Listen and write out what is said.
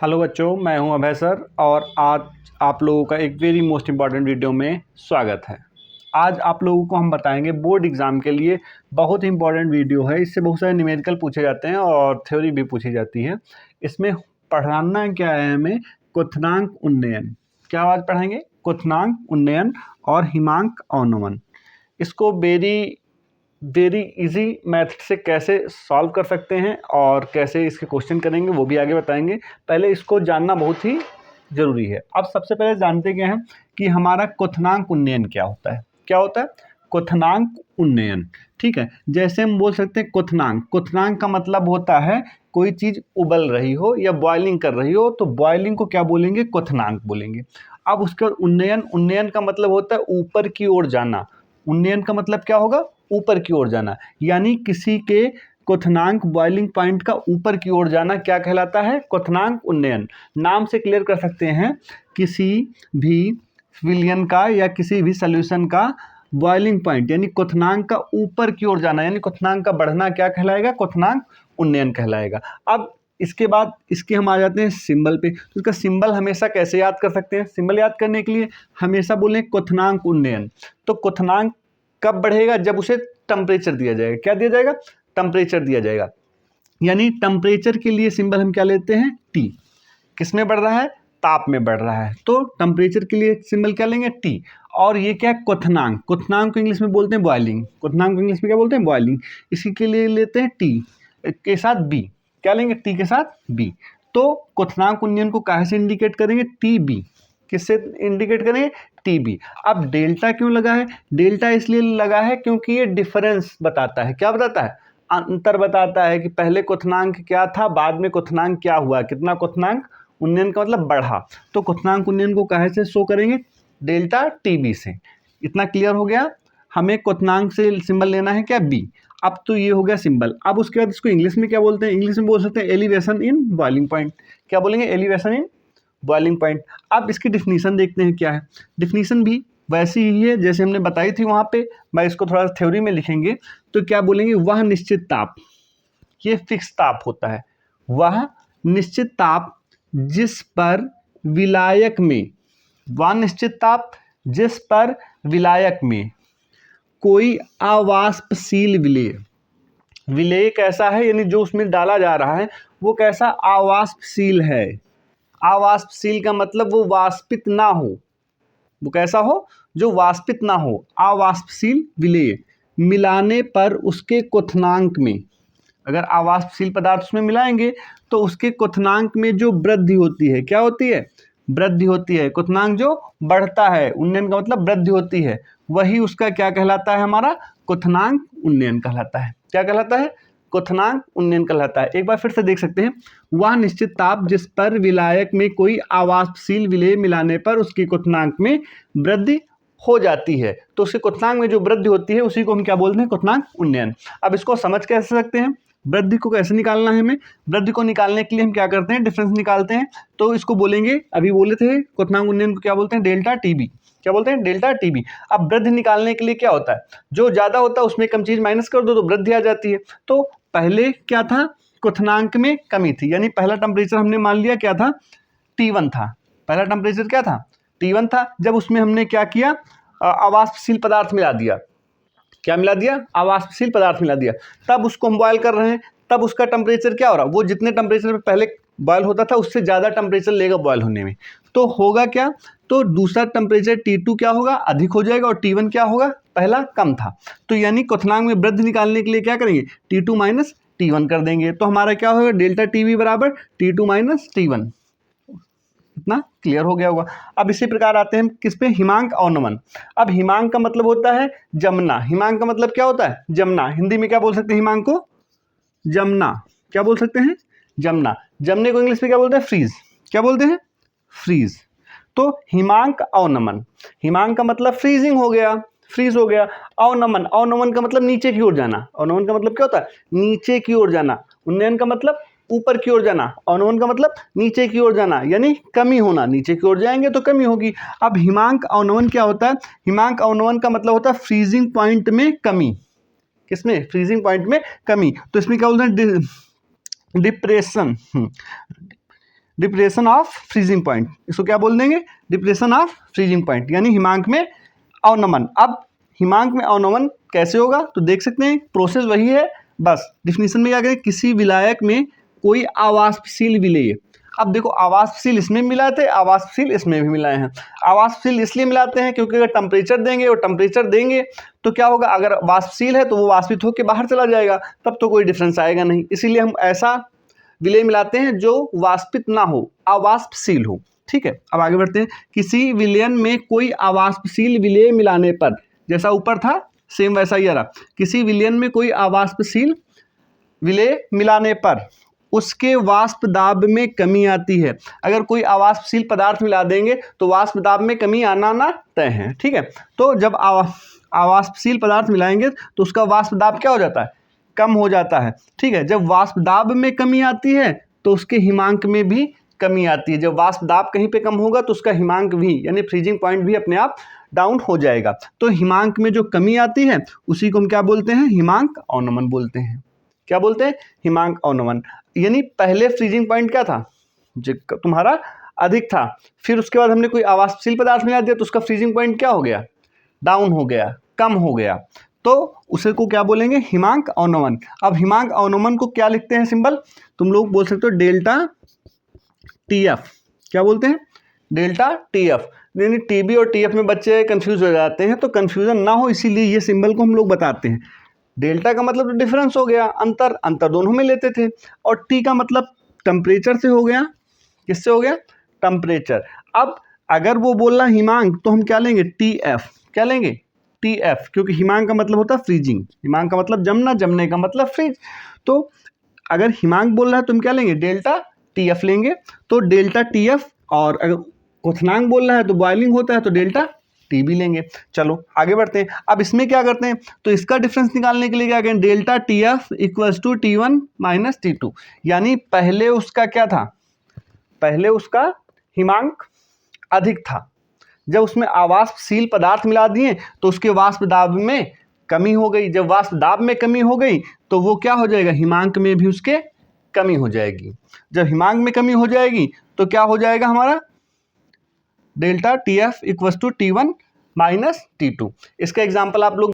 Hello बच्चों, मैं हूं अभय सर और आज आप लोगों का एक वेरी मोस्ट इम्पॉर्टेंट वीडियो में स्वागत है। आज आप लोगों को हम बताएंगे बोर्ड एग्ज़ाम के लिए बहुत ही इम्पॉर्टेंट वीडियो है। इससे बहुत सारे न्यूमेरिकल पूछे जाते हैं और थ्योरी भी पूछी जाती है। इसमें पढ़ाना क्या है हमें? क्वथनांक उन्नयन। क्या आज पढ़ाएंगे? क्वथनांक उन्नयन और हिमांक अवनमन। इसको वेरी इजी मेथड से कैसे सॉल्व कर सकते हैं और कैसे इसके क्वेश्चन करेंगे वो भी आगे बताएंगे। पहले इसको जानना बहुत ही ज़रूरी है। अब सबसे पहले जानते क्या हैं कि हमारा क्वथनांक उन्नयन क्या होता है। क्या होता है? क्वथनांक उन्नयन। ठीक है, जैसे हम बोल सकते हैं क्वथनांक का मतलब होता है कोई चीज़ उबल रही हो या बॉइलिंग कर रही हो तो बॉइलिंग को क्या बोलेंगे? क्वथनांक बोलेंगे। अब उसके बाद उन्नयन का मतलब होता है ऊपर की ओर जाना। उन्नयन का मतलब क्या होगा? ऊपर की ओर जाना। यानी किसी के क्वथनांक बॉइलिंग पॉइंट का ऊपर की ओर जाना क्या कहलाता है? क्वथनांक उन्नयन। नाम से क्लियर कर सकते हैं, किसी भी विलयन का या किसी भी सॉल्यूशन का बॉइलिंग पॉइंट यानी क्वथनांक का ऊपर की ओर जाना यानी क्वथनांक का बढ़ना क्या कहलाएगा? क्वथनांक उन्नयन कहलाएगा। अब इसके बाद इसके हम आ जाते हैं सिंबल पे। तो इसका सिंबल हमेशा कैसे याद कर सकते हैं? सिंबल याद करने के लिए हमेशा बोलें क्वथनांक उन्नयन। तो क्वथनांक कब बढ़ेगा? जब उसे टेम्परेचर दिया जाएगा। क्या दिया जाएगा? टेम्परेचर दिया जाएगा। यानी टेम्परेचर के लिए सिंबल हम क्या लेते हैं? टी। किस में बढ़ रहा है? ताप में बढ़ रहा है। तो टेम्परेचर के लिए सिंबल क्या लेंगे? टी। और ये क्या है? क्वथनांक। क्वथनांक को इंग्लिश में बोलते हैं बॉइलिंग। क्वथनांक को इंग्लिश में क्या बोलते हैं? बॉइलिंग। इसी के लिए लेते हैं टी के साथ बी। क्या लेंगे? टी के साथ बी। तो क्वथनांक उन्नयन को काहे से इंडिकेट करेंगे? T B. किससे इंडिकेट करेंगे? T B. अब डेल्टा क्यों लगा है? डेल्टा इसलिए लगा है क्योंकि ये डिफरेंस बताता है। क्या बताता है? अंतर बताता है कि पहले क्वथनांक क्या था, बाद में क्वथनांक क्या हुआ, कितना क्वथनांक उन्नयन का मतलब बढ़ा। तो क्वथनांक उन्नयन को काहे से शो करेंगे? डेल्टा टी बी से। इतना क्लियर हो गया? हमें क्वथनांक से सिंबल लेना है क्या? बी। अब तो ये हो गया सिंबल। अब उसके बाद इसको इंग्लिश में क्या बोलते हैं? इंग्लिश में बोल सकते हैं एलिवेशन इन बॉइलिंग पॉइंट। क्या बोलेंगे? Elevation in boiling point. अब इसकी डिफिनीशन देखते हैं क्या है। डिफिनीशन भी वैसी ही है जैसे हमने बताई थी वहाँ पे। मैं इसको थोड़ा सा थ्योरी में लिखेंगे तो क्या बोलेंगे? वह निश्चित ताप, ये फिक्स ताप होता है। वह निश्चित ताप जिस पर विलायक में, वह निश्चित ताप जिस पर विलायक में कोई अवाष्पशील विलेय, विलेय कैसा है यानी जो उसमें डाला जा रहा है वो कैसा? अवाष्पशील है। अवाष्पशील का मतलब वो वाष्पित ना हो। वो कैसा हो? जो वाष्पित ना हो। अवाष्पशील विलेय मिलाने पर उसके क्वथनांक में, अगर अवाष्पशील पदार्थ उसमें मिलाएंगे तो उसके क्वथनांक में जो वृद्धि होती है, क्या होती है? वृद्धि होती है। क्वथनांक जो बढ़ता है, उन्नयन का मतलब वृद्धि होती है, वही उसका क्या कहलाता है? हमारा क्वथनांक उन्नयन कहलाता है। क्या कहलाता है? क्वथनांक उन्नयन कहलाता है। एक बार फिर से देख सकते हैं, वह निश्चित ताप जिस पर विलायक में कोई अवाष्पशील विलेय मिलाने पर उसकी क्वथनांक में वृद्धि हो जाती है। तो उसके क्वथनांक में जो वृद्धि होती है उसी को हम क्या बोलते हैं? क्वथनांक उन्नयन। अब इसको समझ कैसे सकते हैं? वृद्धि को कैसे निकालना है हमें? वृद्धि को निकालने के लिए हम क्या करते हैं? डिफरेंस निकालते हैं। तो इसको बोलेंगे, अभी बोले थे क्वथनांक उन्नयन को क्या बोलते हैं? Delta TB. क्या बोलते हैं? Delta TB. अब वृद्धि निकालने के लिए क्या होता है? जो ज़्यादा होता है उसमें कम चीज़ माइनस कर दो तो वृद्धि आ जाती है। तो पहले क्या था? क्वथनांक में कमी थी। यानी पहला टेम्परेचर हमने मान लिया क्या था? T1 था। पहला टेम्परेचर क्या था? T1 था। जब उसमें हमने क्या किया? अवाष्पशील पदार्थ मिला दिया। क्या मिला दिया? अवाष्पशील पदार्थ मिला दिया। तब उसको हम बॉयल कर रहे हैं, तब उसका टेम्परेचर क्या हो रहा है? वो जितने टेम्परेचर पे पहले बॉयल होता था उससे ज़्यादा टेम्परेचर लेगा बॉयल होने में। तो होगा क्या? तो दूसरा टेम्परेचर T2 क्या होगा? अधिक हो जाएगा और T1 क्या होगा? पहला कम था। तो यानी क्वथनांक में वृद्धि निकालने के लिए क्या करेंगे? T2 माइनस T1 कर देंगे। तो हमारा क्या होगा? डेल्टा टीवी बराबर T2 माइनस T1। इतना क्लियर हो गया होगा। अब इसी प्रकार आते हैं किस पे? हिमांक अवनमन। अब हिमांक का मतलब होता है जमना। हिमांक का मतलब क्या होता है? जमना। हिंदी में क्या बोल सकते हैं हिमांक को? जमना। क्या बोल सकते हैं? जमना। जमने को इंग्लिश में क्या बोलते हैं? फ्रीज। क्या बोलते हैं? फ्रीज। तो हिमांक अवनमन, हिमांक का मतलब फ्रीजिंग हो गया, फ्रीज हो गया। अवनमन, अवनमन का मतलब नीचे की ओर जाना। अवनमन का मतलब क्या होता है? नीचे की ओर जाना। उन्नयन का मतलब ऊपर की ओर जाना। अवनमन का मतलब नीचे की ओर जाना यानी कमी होना। नीचे की ओर जाएंगे तो कमी होगी। अब हिमांक अवनमन क्या होता है? हिमांक अवनमन का मतलब होता है फ्रीजिंग पॉइंट में कमी। किसमें? फ्रीजिंग पॉइंट में कमी। तो इसमें क्या बोलते हैं? Depression. Depression of freezing point, इसको क्या बोल देंगे, डिप्रेशन ऑफ फ्रीजिंग पॉइंट, यानी हिमांक में अवनमन। अब हिमांक में अवनमन कैसे होगा, तो देख सकते हैं प्रोसेस वही है, बस डिफिनीशन में क्या करें, किसी विलायक में कोई आवासशील विलेय। अब देखो आवासशील इसमें मिलाए थे, आवासशील इसमें भी मिलाए हैं। आवासशील इसलिए मिलाते हैं क्योंकि अगर टेम्परेचर देंगे और टेम्परेचर देंगे तो क्या होगा, अगर वाष्पशील है तो वो वाष्पित होकर बाहर चला जाएगा, तब तो कोई डिफरेंस आएगा नहीं। इसीलिए हम ऐसा विलेय मिलाते हैं जो वाष्पित ना हो, अवाष्पशील हो। ठीक है, अब आगे बढ़ते हैं। किसी विलयन में कोई अवाष्पशील विलेय मिलाने पर, जैसा ऊपर था सेम वैसा ही आ रहा, किसी विलयन में कोई अवाष्पशील विलेय मिलाने पर उसके वाष्प दाब में कमी आती है। अगर कोई अवाष्पशील पदार्थ मिला देंगे तो वाष्प दाब में कमी आना ना तय है। ठीक है, तो जब अवाष्पशील पदार्थ मिलाएंगे तो उसका वाष्प दाब क्या हो जाता है, कम हो जाता है। ठीक है, जब वाष्प दाब में कमी आती है तो उसके हिमांक में भी कमी आती है। जब वाष्प दाब कहीं पे कम होगा तो उसका हिमांक भी, यानी फ्रीजिंग पॉइंट भी अपने आप डाउन हो जाएगा। तो हिमांक में जो कमी आती है उसी को हम क्या बोलते हैं, हिमांक अवनमन बोलते हैं। क्या बोलते हैं, हिमांक अवनमन। यानी पहले फ्रीजिंग पॉइंट क्या था, जो तुम्हारा अधिक था, फिर उसके बाद हमने कोई अवाष्पशील पदार्थ मिला दिया तो उसका फ्रीजिंग पॉइंट क्या हो गया, डाउन हो गया, कम हो गया, तो उसे को क्या बोलेंगे, हिमांक अवनमन। अब हिमांक अवनमन को क्या लिखते हैं सिंबल, तुम लोग बोल सकते हो डेल्टा टीएफ। क्या बोलते हैं, डेल्टा टीएफ। यानी टीबी और टीएफ में बच्चे कंफ्यूज हो जाते हैं, तो कंफ्यूजन ना हो इसीलिए ये सिंबल को हम लोग बताते हैं। डेल्टा का मतलब तो डिफरेंस हो गया, अंतर, अंतर दोनों में लेते थे, और टी का मतलब टेम्परेचर से हो गया, किससे हो गया, टेम्परेचर। अब अगर वो बोल रहा हिमांक तो हम क्या लेंगे, टी एफ। क्या लेंगे, टी एफ, क्योंकि हिमांक का मतलब होता है फ्रीजिंग, हिमांक का मतलब जमना, जमने का मतलब फ्रीज। तो अगर हिमांक बोल रहा है तो हम क्या लेंगे, डेल्टा टी एफ लेंगे। तो डेल्टा टी एफ, और अगर क्वथनांक बोल रहा है तो बॉइलिंग होता है तो डेल्टा टी भी लेंगे। चलो आगे बढ़ते हैं। अब इसमें क्या करते हैं, तो इसका डिफरेंस निकालने के लिए क्या करें, delta T F equals to T one minus T two. यानी पहले उसका क्या था, पहले उसका हिमांक अधिक था, जब उसमें अवाष्पशील पदार्थ मिला दिए तो उसके वाष्प दाब में कमी हो गई। जब वाष्प दाब में कमी हो गई तो वो क्या हो जाएगा, हिमांक में भी उसके कमी हो जाएगी। जब हिमांक में कमी हो जाएगी तो क्या हो जाएगा हमारा, delta T F equals to T one minus T two. इसका एग्जाम्पल आप लोग